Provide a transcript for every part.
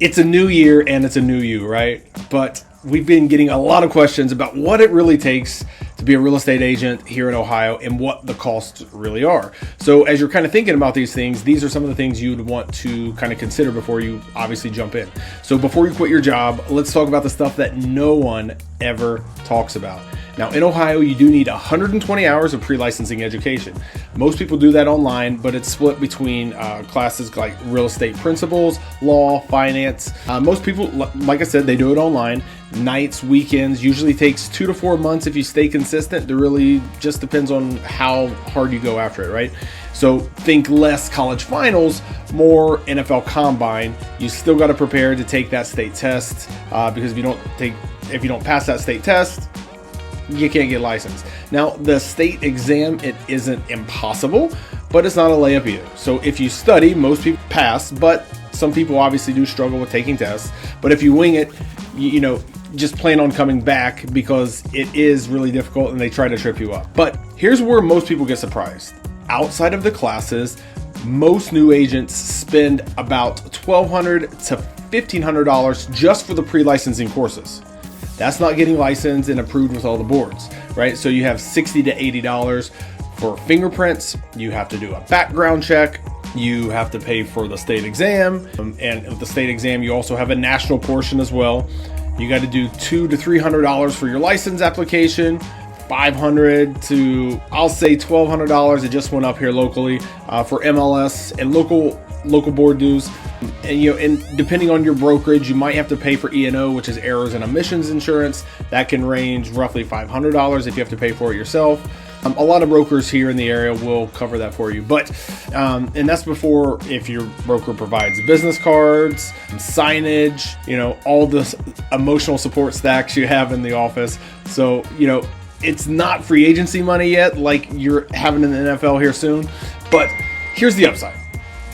It's a new year and it's a new you, right? But we've been getting a lot of questions about what it really takes to be a real estate agent here in Ohio and what the costs really are. So as you're kind of thinking about these things, these are some of the things you would want to kind of consider before you obviously jump in. So before you quit your job, let's talk about the stuff that no one ever talks about. Now in Ohio, you do need 120 hours of pre-licensing education. Most people do that online, but it's split between classes like real estate principles, law, finance. Most people, like I said, they do it online. Nights, weekends, usually takes 2 to 4 months if you stay consistent. It really just depends on how hard you go after it, right? So think less college finals, more NFL combine. You still got to prepare to take that state test because if you don't pass that state test, you can't get licensed. Now, the state exam, it isn't impossible, but it's not a layup either. So if you study, most people pass, but some people obviously do struggle with taking tests. But if you wing it, you know, just plan on coming back because it is really difficult and they try to trip you up. But here's where most people get surprised. Outside of the classes, most new agents spend about $1,200 to $1,500 just for the pre-licensing courses. That's not getting licensed and approved with all the boards, right? So you have $60 to $80 for fingerprints. You have to do a background check. You have to pay for the state exam. And with the state exam, you also have a national portion as well. You got to do $200 to $300 for your license application. $500 to, I'll say $1,200. It just went up here locally for MLS and local board dues. And depending on your brokerage, you might have to pay for E&O, which is errors and omissions insurance. That can range roughly $500 if you have to pay for it yourself. A lot of brokers here in the area will cover that for you, but and that's before if your broker provides business cards, signage, all the emotional support stacks you have in the office. So it's not free agency money yet, like you're having in the NFL here soon. But here's the upside.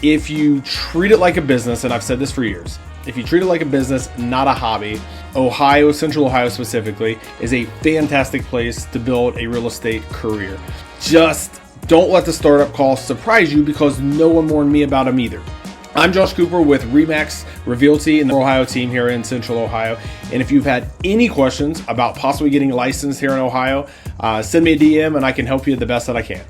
If you treat it like a business, and I've said this for years, if you treat it like a business, not a hobby, Ohio, Central Ohio specifically, is a fantastic place to build a real estate career. Just don't let the startup costs surprise you because no one warned me about them either. I'm Josh Cooper with RE/MAX Realty and the Ohio team here in Central Ohio. And if you've had any questions about possibly getting licensed here in Ohio, send me a DM and I can help you the best that I can.